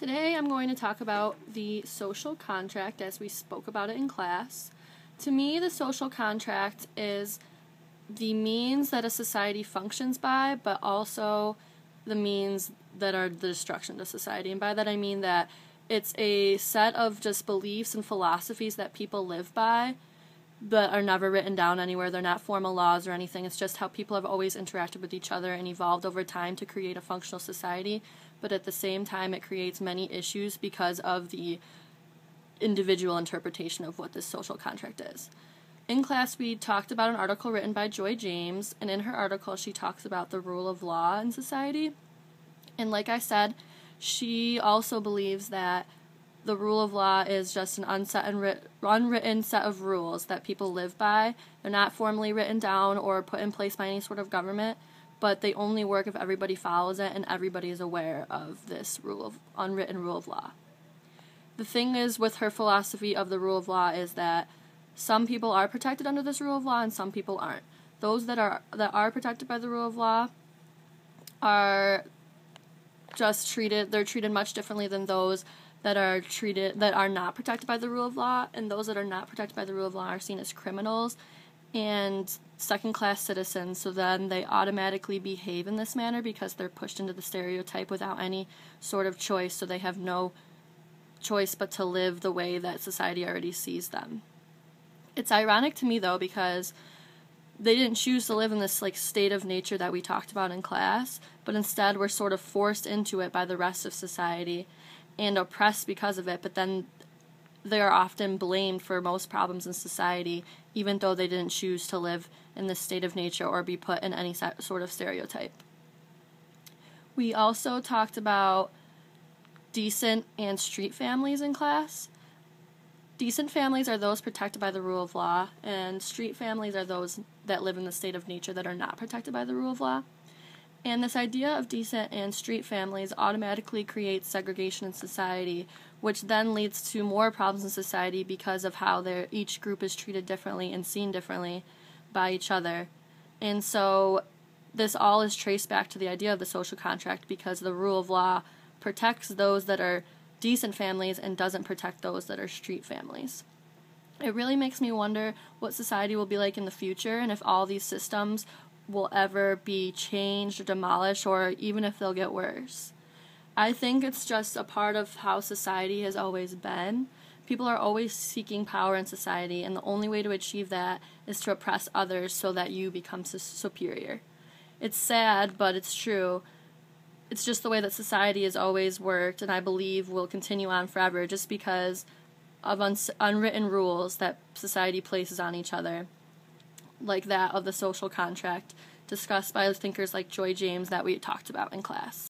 Today I'm going to talk about the social contract as we spoke about it in class. To me, the social contract is the means that a society functions by, but also the means that are the destruction to society. And by that I mean that it's a set of just beliefs and philosophies that people live by, but are never written down anywhere. They're not formal laws or anything. It's just how people have always interacted with each other and evolved over time to create a functional society. But at the same time, it creates many issues because of the individual interpretation of what this social contract is. In class, we talked about an article written by Joy James, and in her article, she talks about the rule of law in society. And like I said, she also believes that the rule of law is just an unwritten set of rules that people live by. They're not formally written down or put in place by any sort of government, but they only work if everybody follows it and everybody is aware of this unwritten rule of law. The thing is with her philosophy of the rule of law is that some people are protected under this rule of law and some people aren't. Those that are protected by the rule of law are they're treated much differently than those that are not protected by the rule of law, and those that are not protected by the rule of law are seen as criminals and second-class citizens, so then they automatically behave in this manner because they're pushed into the stereotype without any sort of choice, so they have no choice but to live the way that society already sees them. It's ironic to me, though, because they didn't choose to live in this state of nature that we talked about in class, but instead were sort of forced into it by the rest of society and oppressed because of it, but then they are often blamed for most problems in society, even though they didn't choose to live in this state of nature or be put in any sort of stereotype. We also talked about decent and street families in class. Decent families are those protected by the rule of law, and street families are those that live in the state of nature that are not protected by the rule of law. And this idea of decent and street families automatically creates segregation in society, which then leads to more problems in society because of how each group is treated differently and seen differently by each other. And so this all is traced back to the idea of the social contract because the rule of law protects those that are decent families and doesn't protect those that are street families. It really makes me wonder what society will be like in the future and if all these systems will ever be changed or demolished, or even if they'll get worse. I think it's just a part of how society has always been. People are always seeking power in society, and the only way to achieve that is to oppress others so that you become superior. It's sad, but it's true. It's just the way that society has always worked, and I believe will continue on forever just because of unwritten rules that society places on each other, like that of the social contract discussed by thinkers like Joy James that we talked about in class.